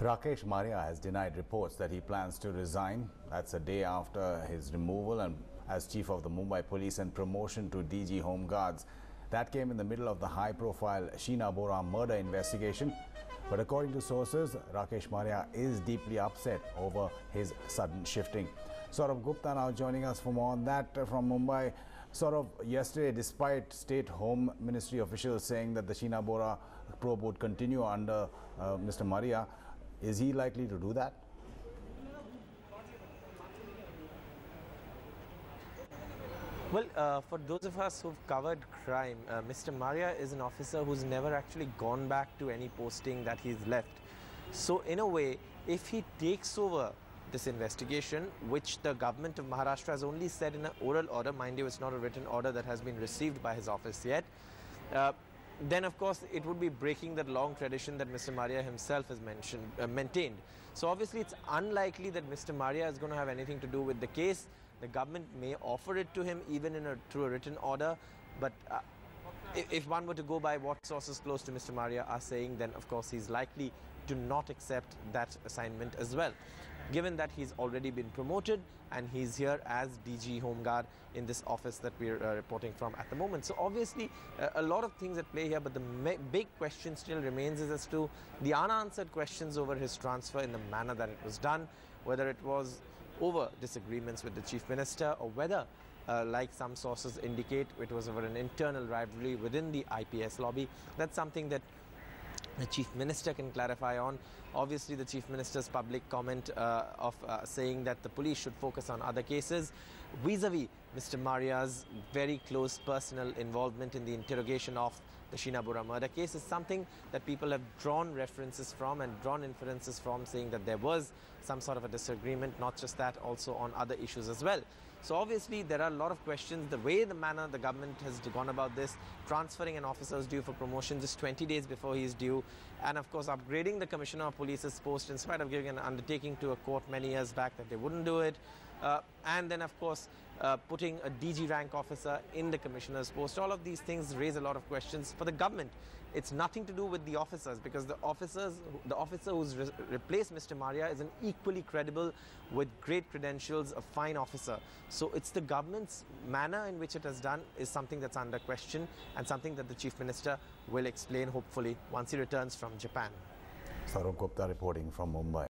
Rakesh Maria has denied reports that he plans to resign. That's a day after his removal and as chief of the Mumbai police and promotion to DG Home Guards. That came in the middle of the high-profile Sheena Bora murder investigation. But according to sources, Rakesh Maria is deeply upset over his sudden shifting. Saurabh Gupta now joining us for more on that from Mumbai. Saurabh, yesterday, despite State Home Ministry officials saying that the Sheena Bora probe would continue under Mr. Maria, is he likely to do that? Well, for those of us who've covered crime, Mr. Maria is an officer who's never actually gone back to any posting that he's left. So in a way, if he takes over this investigation, which the government of Maharashtra has only said in an oral order, mind you, it's not a written order that has been received by his office yet, then of course it would be breaking that long tradition that Mr. Maria himself has maintained. So obviously it's unlikely that Mr. Maria is going to have anything to do with the case. The government may offer it to him even through a written order, but if one were to go by what sources close to Mr. Maria are saying, then of course he's likely to not accept that assignment as well, given that he's already been promoted and he's here as DG Home Guard in this office that we're reporting from at the moment. So obviously a lot of things at play here, but the big question still remains is as to the unanswered questions over his transfer in the manner that it was done, whether it was over disagreements with the Chief Minister or whether, like some sources indicate, it was over an internal rivalry within the IPS lobby. That's something that the Chief Minister can clarify on. Obviously, the Chief Minister's public comment of saying that the police should focus on other cases vis-a-vis Mr. Maria's very close personal involvement in the interrogation of the Sheena Bora murder case is something that people have drawn references from and drawn inferences from, saying that there was some sort of a disagreement, not just that, also on other issues as well. So obviously there are a lot of questions. The way, the manner the government has gone about this, transferring an officer who's due for promotion just 20 days before he is due, and of course upgrading the Commissioner of Police's post in spite of giving an undertaking to a court many years back that they wouldn't do it, and then of course putting a DG rank officer in the Commissioner's post. All of these things raise a lot of questions for the government. It's nothing to do with the officers, because the officer who's replaced Mr. Maria is an equally credible, with great credentials, a fine officer. So it's the government's manner in which it has done is something that's under question, and something that the Chief Minister will explain hopefully once he returns from Japan. Saurabh Gupta reporting from Mumbai.